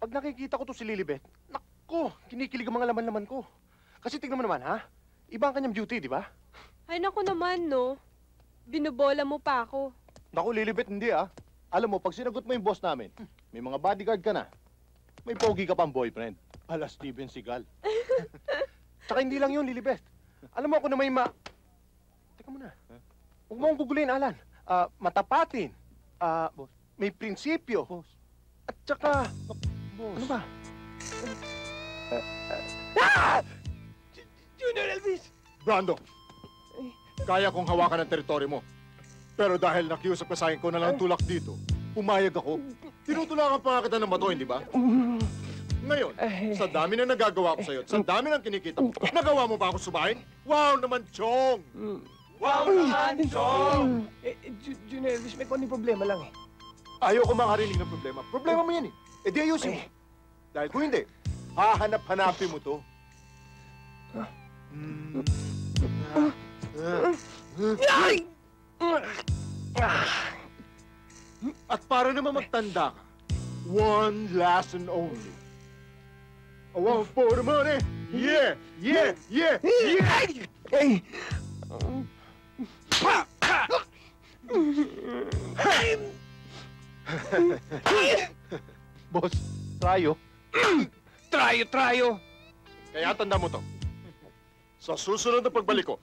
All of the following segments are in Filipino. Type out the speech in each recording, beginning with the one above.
Pag nakikita ko to si Lilibet, naku, kinikilig ang mga laman-laman ko. Kasi tingnan mo naman, ha? Iba ang kanyang beauty, di ba? Ay, naku naman, no? Binubola mo pa ako. Naku, Lilibet, hindi, ah. Alam mo, pag sinagot mo yung boss namin, may mga bodyguard ka na. May pogi ka pang boyfriend. Ala Steven Seagal. Tsaka hindi lang yun, Lilibet. Alam mo ako na may Teka muna. Huwag mo akong gugulin, Alan. Matapatin. Boss. May prinsipyo. Boss. At tsaka... Boss. Ano ba? Junior Elvis! Brando, kaya kong hawakan ang teritoryo mo. Pero dahil nakiusap ka sa akin ko na lang tulak dito, pumayag ako. Tinutulakan pa nga kita ng bato, hindi ba? Ngayon, sa dami na nagagawa ko sa'yo, sa dami ng kinikita mo, nagawa mo ba ako subahin? Wow naman, Chong! Wow naman, Chong! Junior Elvis, may konting problema lang eh. Ayoko makarinig ng problema. Problema mo yan eh. E di ayusin mo. Dahil kung hindi, hahanap-hanapin mo to. At para naman magtanda ka, one last and only. A one for the money. Yeah, yeah, yeah, yeah. Hey! Boss, trayo. Trayo! Kaya tanda mo to. Sa susunod na pagbalik ko,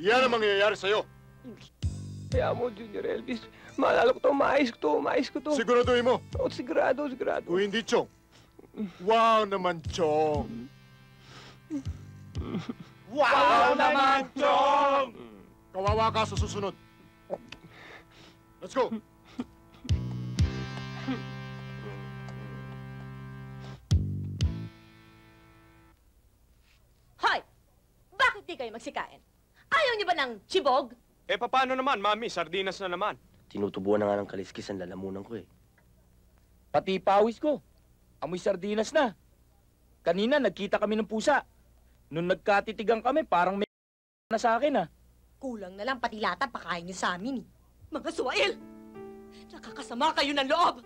yan ang mangyayari sa'yo. Kaya mo, Junior Elvis. Maalala ko to, maayos ko to. Siguraduhin mo. Oh, sigurado. Kung hindi, Chong. Wow naman, Chong. Wow naman, Chong! Kawawa ka sa susunod. Let's go. Hoy! Bakit di kayo magsikain? Ayaw niyo ba ng chibog? Eh, paano naman, Mami? Sardinas na naman. Tinutubuan na nga ng kaliskis ang lalamunan ko eh. Pati pawis ko. Amoy sardinas na. Kanina, nagkita kami ng pusa. Nung nagkatitigan kami, parang may na sa akin ah. Kulang na lang pati lata pakain niyo sa amin eh. Mga suwail! Nakakasama kayo ng loob!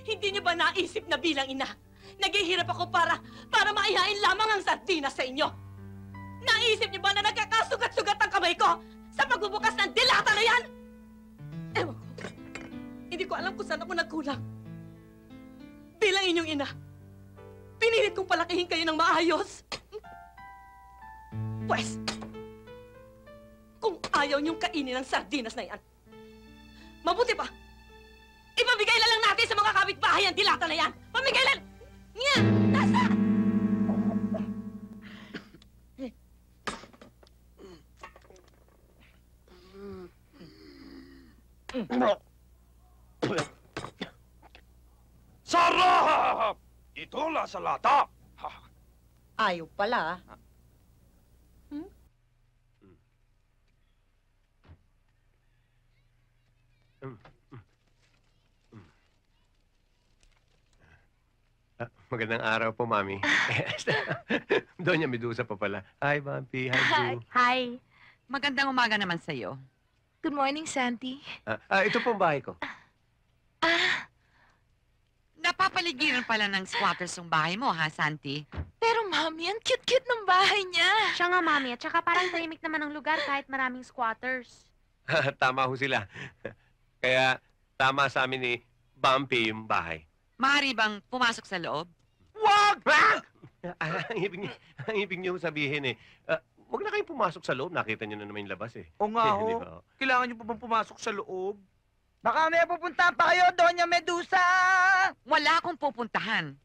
Hindi niyo ba naisip na bilang ina, naghihirap ako para maihain lamang ang sardinas sa inyo? Naisip niyo ba na nagkakasugat-sugat ang kamay ko sa pagbubukas ng dilata na yan? Ewan ko. Hindi ko alam kung saan ako nagkulang. Bilang inyong ina, pinilit kong palakihin kayo ng maayos. Pwes, kung ayaw niyong kainin ang sardinas na yan, mabuti pa, ipamigay na lang natin sa mga kapitbahay ang dilata na yan. Pamigay na! Nga! Nasa! Sarap! Ito sa lata. Ayaw pala. Magandang araw po, Mami. Doña Medusa pa pala. Hi, Bumpy. Hi, Boo. Hi. Magandang umaga naman sa'yo. Good morning, Santi. Ito po ang bahay ko. Napapaligiran pala ng squatters yung bahay mo, ha, Santi? Pero, Mami, ang cute-cute ng bahay niya. Siya nga, Mami. At saka parang tahimik naman ang lugar kahit maraming squatters. Tama ho sila. Kaya tama sa amin ni Bumpy yung bahay. Maaari bang pumasok sa loob? Wag! Ang ibig niyo sabihin eh. Huwag na kayong pumasok sa loob. Nakita niyo na naman yung labas eh. O nga Di ho. ba? Kailangan niyo pa bang pumasok sa loob? Baka may pupuntahan pa kayo, Doña Medusa! Wala akong pupuntahan.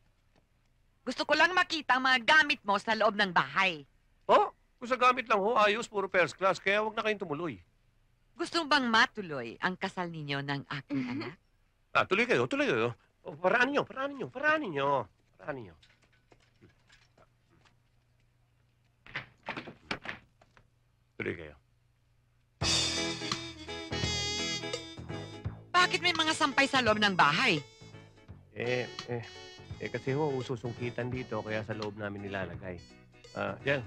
Gusto ko lang makita ang mga gamit mo sa loob ng bahay. Oh, kung sa gamit lang ho, ayos, puro first class. Kaya huwag na kayong tumuloy. Gusto mo bang matuloy ang kasal ninyo ng aking anak? Tuloy kayo, tuloy kayo. Oh, paraanin niyo. Tuloy kayo. Bakit may mga sampay sa loob ng bahay? Kasi ho, ususungkitan dito, kaya sa loob namin nilalagay. Yan.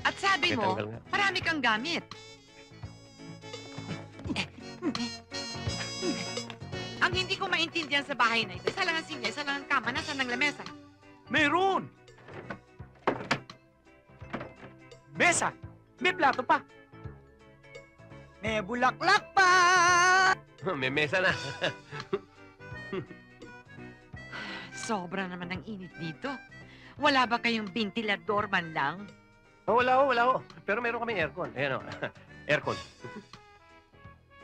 At sabi mo, Tanggal nga. marami kang gamit. Ang hindi ko maintindihan sa bahay na ito, isa lang ang silya, isa lang ang kama, nasaan ang lamesa? Meron! Mesa! May plato pa! May bulaklak pa! May mesa na. Sobra naman ang init dito. Wala ba kayong ventilador man lang? Oh, wala ho. Pero meron kami aircon. Ayan o. Aircon.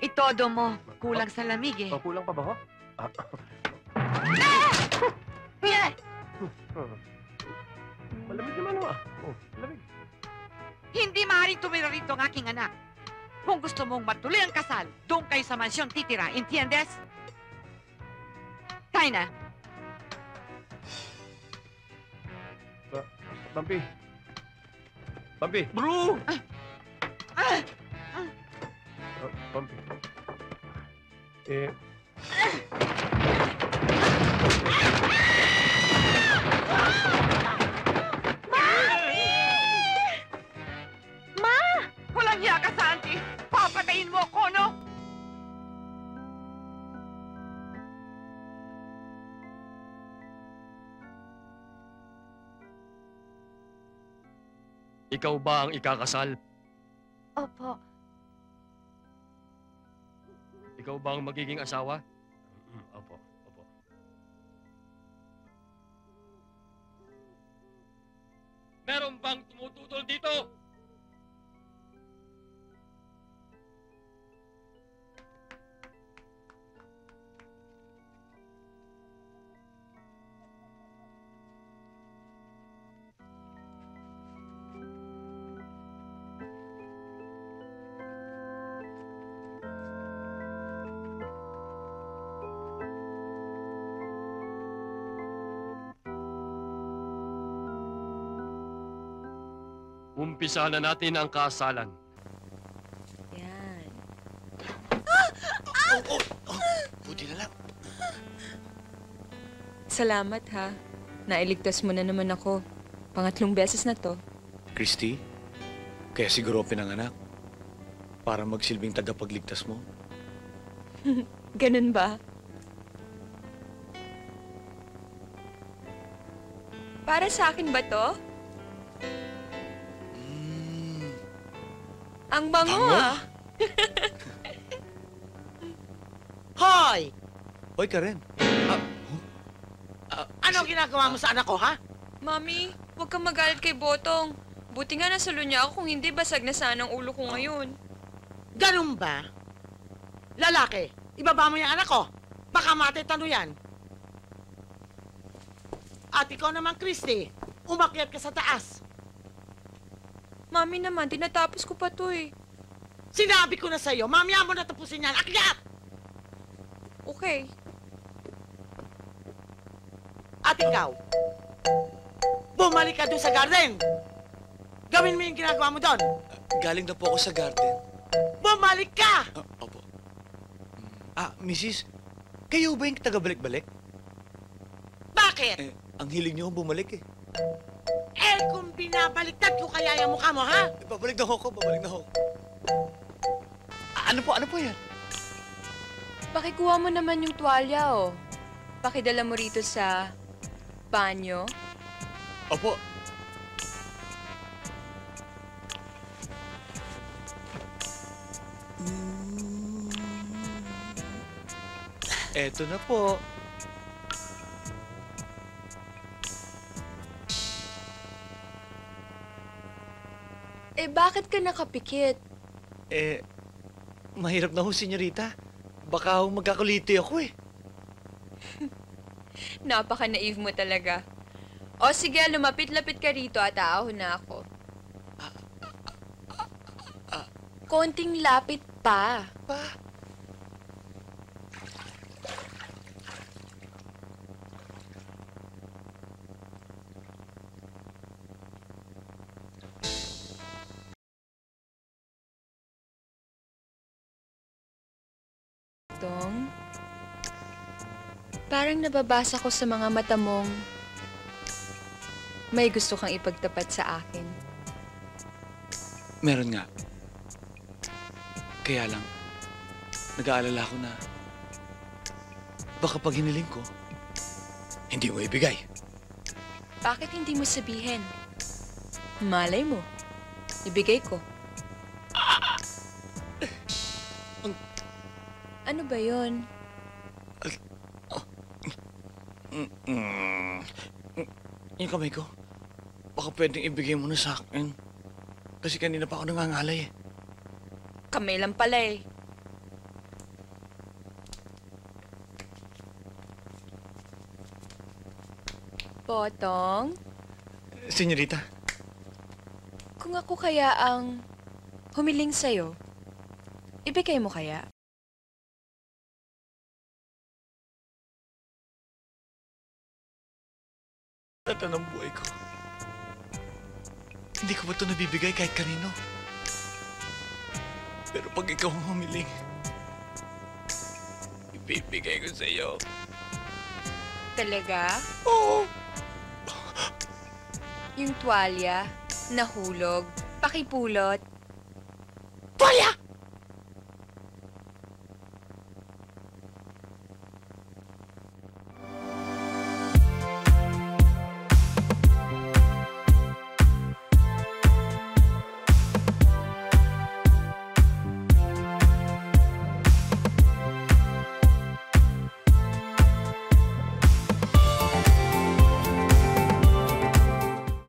Itodo mo. Kulang sa lamig eh. Oh, kulang pa ba ho? Malamig naman ho. Oh, malamig. Hindi maaaring tumira rito ang aking anak. Kung gusto mong matuloy ang kasal, doon kayo sa mansyon titira. Entiendes? Tayo na. Bumpy. Bumpy. Bro! Bumpy. Walang hiya ka sa auntie. Papatayin mo ako, no? Ikaw ba ang ikakasal? Opo. Ikaw ba ang magiging asawa? Opo. Meron bang tumututol dito? Umpisa na natin ang kasalan. Yan. Buti na lang. Salamat ha. Nailigtas mo na naman ako. Pangatlong beses na to. Christy, kaya siguro pinanganak para magsilbing tagapagligtas mo. Ganun ba? Para sa akin ba to? Ang bango ah! Hoy! Hoy, Karen. Ano ginagawa mo sa anak ko, ha? Mami, huwag kang magalit kay Botong. Buti nga nasalo niya ako, kung hindi basag na sana ang ulo ko ngayon. Ganun ba? Lalaki, ibaba mo yung anak ko. Baka matitano yan. At ikaw naman, Christy, umakyat ka sa taas. Mami naman, tinatapos ko pa to eh. Sinabi ko na sa'yo, mamaya mo natapusin yan. Akyat! Okay. At ikaw, bumalik ka doon sa garden. Gawin mo yung ginagawa mo doon. Galing na po ako sa garden. Bumalik ka! Opo. Mrs., kayo ba yung taga-balik-balik? Bakit? Ang hiling niyo bumalik eh. Kung binabaliktad ko kaya yung mukha mo, ha? Babalik na ako, Ano po yan? Pakikuha mo naman yung tuwalya oh. Pakidala mo rito sa banyo. Opo. Eto na po. Bakit ka nakapikit? Mahirap na ho, senyorita. Baka ho magkakuliti ako eh. Napaka-naive mo talaga. O sige, lumapit-lapit ka rito at aahon na ako. Konting lapit pa. Tong, parang nababasa ko sa mga mata mong may gusto kang ipagtapat sa akin. Meron nga. Kaya lang, nag-aalala ko na baka pag hiniling ko, hindi mo ibigay. Bakit hindi mo sabihin? Malay mo. Ibigay ko. Ano ba yun? Yung kamay ko, baka pwedeng ibigay mo na sa akin. Kasi kanina pa ako nangangalay eh. Kamay lang pala eh. Potong, Senyorita, kung ako kaya ang humiling sa'yo, ibigay mo kaya? lahat ng buhay ko. Hindi ko ba ito nabibigay kahit kanino? Pero pag ikaw ang humiling, ibibigay ko sa iyo. Talaga? Oo. Yung tuwalya, nahulog, pakipulot,